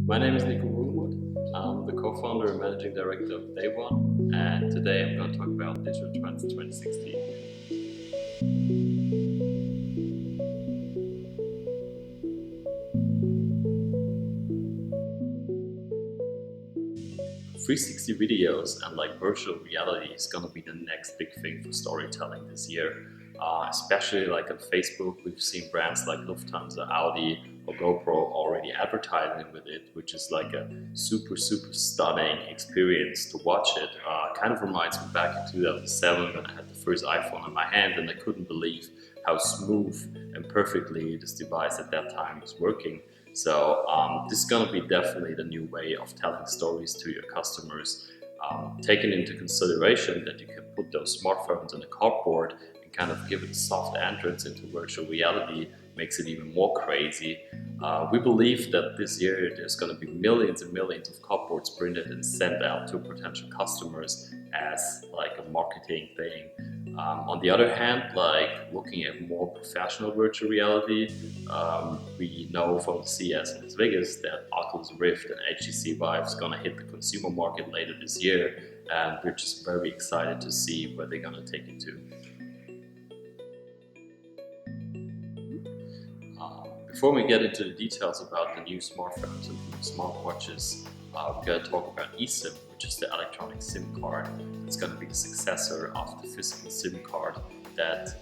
My name is Nico Wohlgemuth. I'm the co-founder and managing director of DAYONE, and today I'm going to talk about Digital Trends 2016. .360 videos and virtual reality is going to be the next big thing for storytelling this year. Especially on Facebook, we've seen brands like Lufthansa, Audi or GoPro already advertising with it, which is a super stunning experience to watch it. Kind of reminds me back in 2007 when I had the first iPhone in my hand and I couldn't believe how smooth and perfectly this device at that time was working. So this is going to be definitely the new way of telling stories to your customers, taking into consideration that you can put those smartphones on a cardboard and kind of give it a soft entrance into virtual reality makes it even more crazy. We believe that this year there's going to be millions and millions of cardboards printed and sent out to potential customers as a marketing thing. On the other hand, looking at more professional virtual reality, we know from the CES in Las Vegas that Oculus Rift and HTC Vive is going to hit the consumer market later this year, and we're just very excited to see where they're going to take it to. Before we get into the details about the new smartphones and the smartwatches, we're going to talk about eSIM, which is the electronic SIM card. It's going to be the successor of the physical SIM card that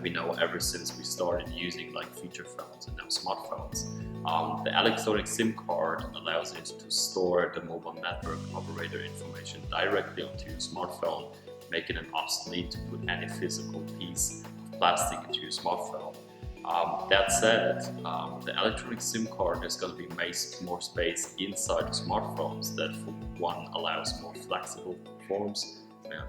we know ever since we started using feature phones and now smartphones. The electronic SIM card allows you to store the mobile network operator information directly onto your smartphone, making it obsolete to put any physical piece of plastic into your smartphone. That said, the electronic SIM card is going to be more space inside the smartphones that for one allows more flexible forms,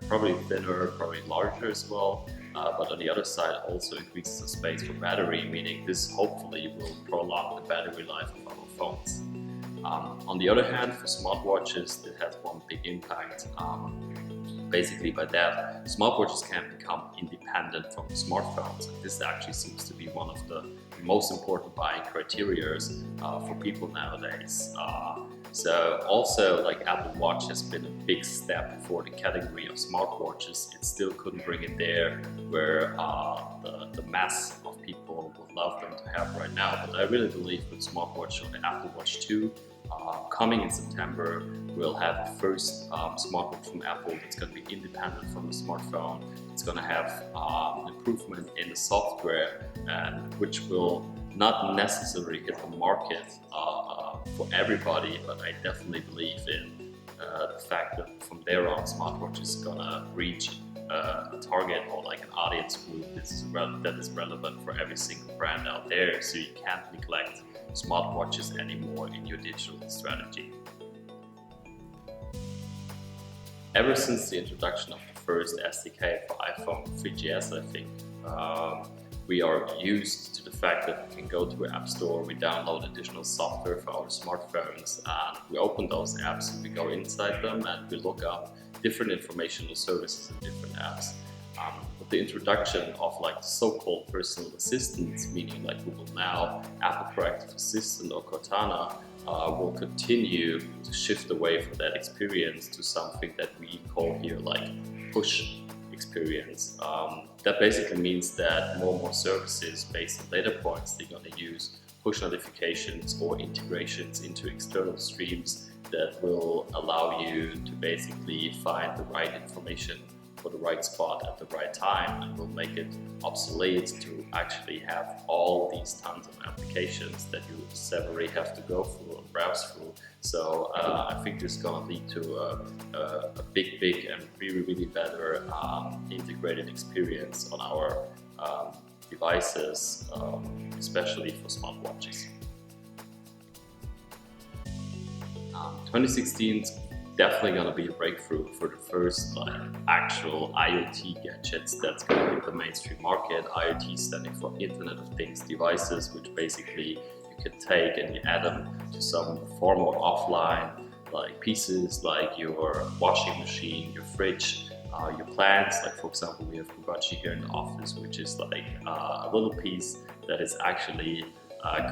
probably thinner, probably larger as well, but on the other side also increases the space for battery, meaning this hopefully will prolong the battery life of our phones. On the other hand, for smartwatches, it has one big impact. Basically by that, smartwatches can become independent from smartphones. And this actually seems to be one of the most important buying criteria for people nowadays. So also Apple Watch has been a big step for the category of smartwatches. It still couldn't bring it there where the mass of people would love them to have right now. But I really believe with smartwatch or the Apple Watch 2, coming in September, we'll have the first smartwatch from Apple that's going to be independent from the smartphone. It's going to have an improvement in the software, which will not necessarily hit the market for everybody, but I definitely believe in the fact that from there on, smartwatch is going to reach a target or an audience group that is relevant for every single brand out there, so you can't neglect smartwatches anymore in your digital strategy. Ever since the introduction of the first SDK for iPhone 3GS, I think, we are used to the fact that we can go to an app store, we download additional software for our smartphones, and we open those apps and we go inside them and we look up different informational services in different apps. With the introduction of the so-called personal assistants, meaning Google Now, Apple Proactive Assistant or Cortana, will continue to shift away from that experience to something that we call here push experience. That basically means that more and more services based on data points, they're going to use push notifications or integrations into external streams that will allow you to basically find the right information for the right spot at the right time, and will make it obsolete to actually have all these tons of applications that you separately have to go through and browse through. So I think this is going to lead to a big and really better integrated experience on our devices, especially for smartwatches. 2016 is definitely going to be a breakthrough for the first actual IoT gadgets that's going to hit the mainstream market. IoT standing for Internet of Things devices, which basically you can take and you add them to some form of offline pieces like your washing machine, your fridge, your plants. For example, we have Kubachi here in the office, which is a little piece that is actually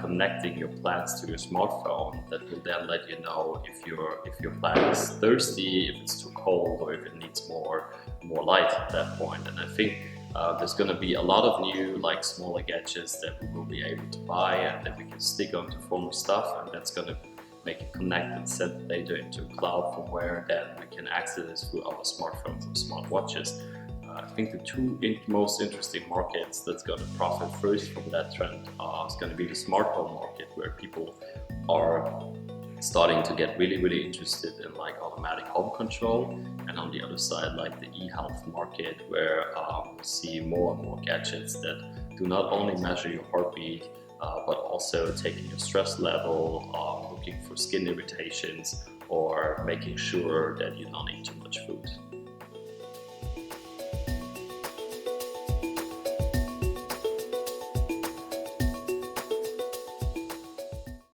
connecting your plants to your smartphone that will then let you know if your plant is thirsty, if it's too cold, or if it needs more light at that point. And I think there's going to be a lot of new smaller gadgets that we will be able to buy and that we can stick onto former stuff, and that's going to make it connect and send data into a cloud from where then we can access this through our smartphones and smartwatches. I think the two most interesting markets that's going to profit first from that trend is going to be the smart home market, where people are starting to get really interested in automatic home control, and on the other side the e-health market, where we see more and more gadgets that do not only measure your heartbeat but also taking your stress level, looking for skin irritations, or making sure that you don't eat too much food.